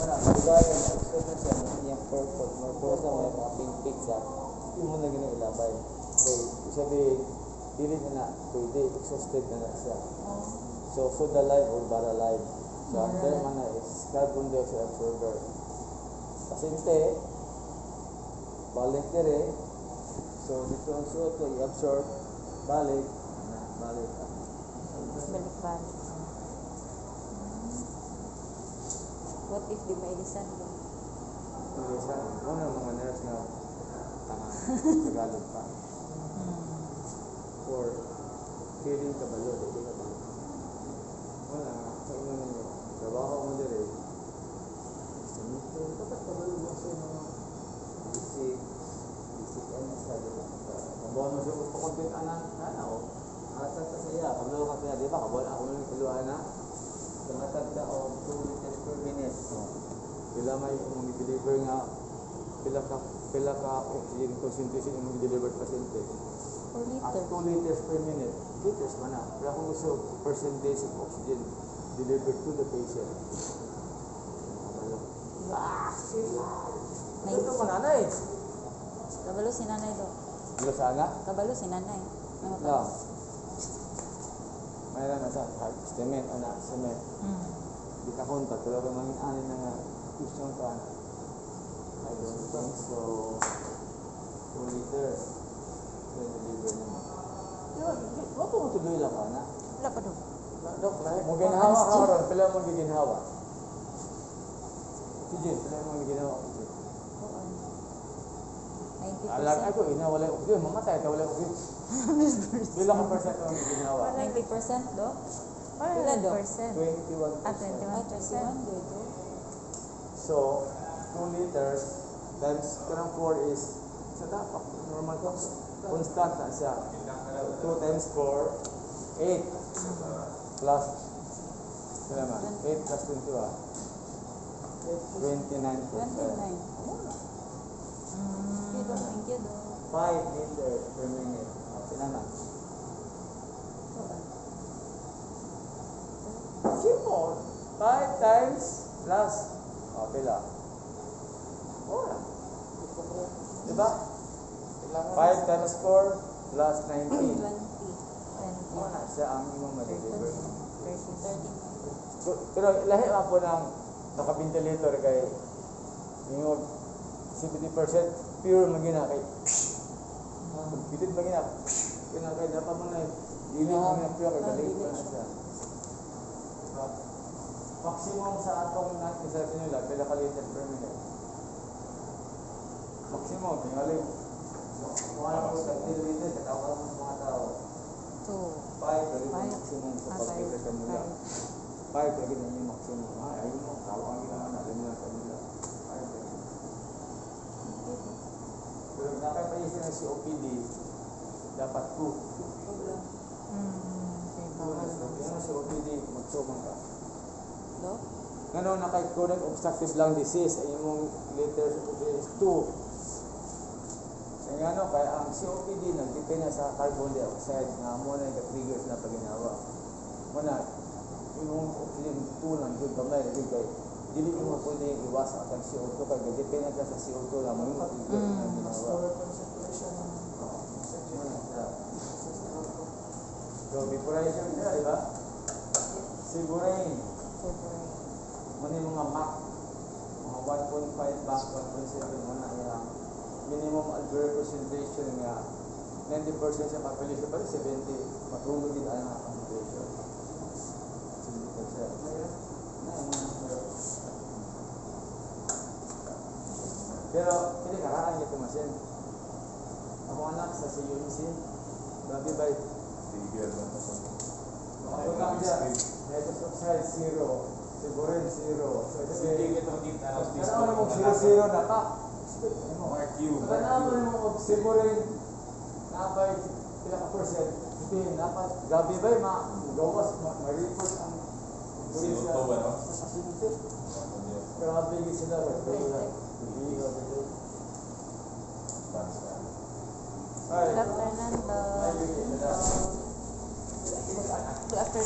na, kagaya na gusto na siya ng iyang purpose, magpuro sa mga kaping pizza, hindi mo na ginailabay. Okay, sabihin, dili na pwede, exhausted na siya. So, food alive or bar alive. So, ang term na is carbon dioxide absorber. Pasyente, voluntary. So, dito ang suot ko, i-absorb, balik. Balik. Balik-balik. What if di ba ilisan ko? Ilisan? Ano mga nurse na tanga, Tagalog pa. Or feeling kabalo, hindi kabalo. Wala nga, kainan ninyo. Trabaho mo din eh. Dapat kabalo mo sa mga basic ano sa dito. Kabuhan mo siya pagpakontent anak, o. Asa sa saya, kabalo ka kaya, di ba? Kabuhan ako nang kaluhan na. Tumatag ka o 2 liters per minute. Pila may mong i-deliver nga, pila ka oxygen concentration yung mong i-deliver pasyente. 4 liters. At 2 liters per minute. Liters man na. Pero kung gusto, percentage of oxygen delivered to the patient. Ito mo nanay. Kabalo si nanay do. Dilo sana? Kabalo si nanay. No. Mayroon na sa cement, anak, cement. Di ka kontak, pero kung mangin anin na nga, gusto ka na. I don't think so. 2 liters. Deliver naman. Wag mo tuloy lang ka na. Wala pa do. Dok, mo ginhawa ka ron, pila mo giginhawa. Sige, pila mo giginhawa. 90%. Alam ako, wala oxygen, mamatay ka wala oxygen. Pila ka percent mo giginhawa? 90% do? Pila do? 21%. 21% do. So, 2 liters times karang 4 is sa dapat normal ko constant na siya. 2 times 4 8 plus kaya naman 8 plus 21 29%. 29. Thank you do. 5 liters per minute. Sinaman. Simple. 5 times plus pila. Wala. Diba? 5 times 4 plus 19. 20. Wala siya ang imong ma-deliver. 30. Pero lahi lang po ng naka-ventilator kay yung 70% pure magina kay bitit magina kay dapat mo na dili magina pure kay galing na siya. Maximum sa atong isa nila pila ka liter per minute. Maximum tingali. Wala po sa liter sa tao ng mga tao. 5 lagi maximum sa pagkikita nila. 5 lagi na yung maximum. Ayun mo, tawag ang ginawa natin nila sa nila. 5 lagi. Pero nakapayos na si OPD, dapat 2. Kaya si OPD, magsumang ka. Do? Ngano na kay chronic obstructive lung disease, ay yung liters is 2. Kaya ngano, kaya ang COPD nagdepende sa carbon dioxide nga mo na yung triggers na paginawa. Muna, yung oxygen 2 lang yun, kamay na yun kay dili mo pwede iwas ang CO2 kaya depende ka sa CO2 lang mo yung trigger na ginawa. So, vaporization nila, di ba? Sigurain. Muna yung mga MAC, mga 1.5 back, 1.7 muna yung minimum alveolar concentration nga 90% sa population pa rin, 70 matulog din ang concentration. 70%. Pero, hindi karaan yung kumasin. Ako anak sa CUMC, babi ba? Makaputang dyan, nitrous oxide 0, sigurin 0. So, Hindi kita makita ang ano mo 0-0 na pa? Ano mo sigurin napay pila ka percent? Hindi, dapat gabi ba gawas, ma-report ang CO2 ba, no? sa sinunod. Grabe yung sila. Ay, Dr. Nando.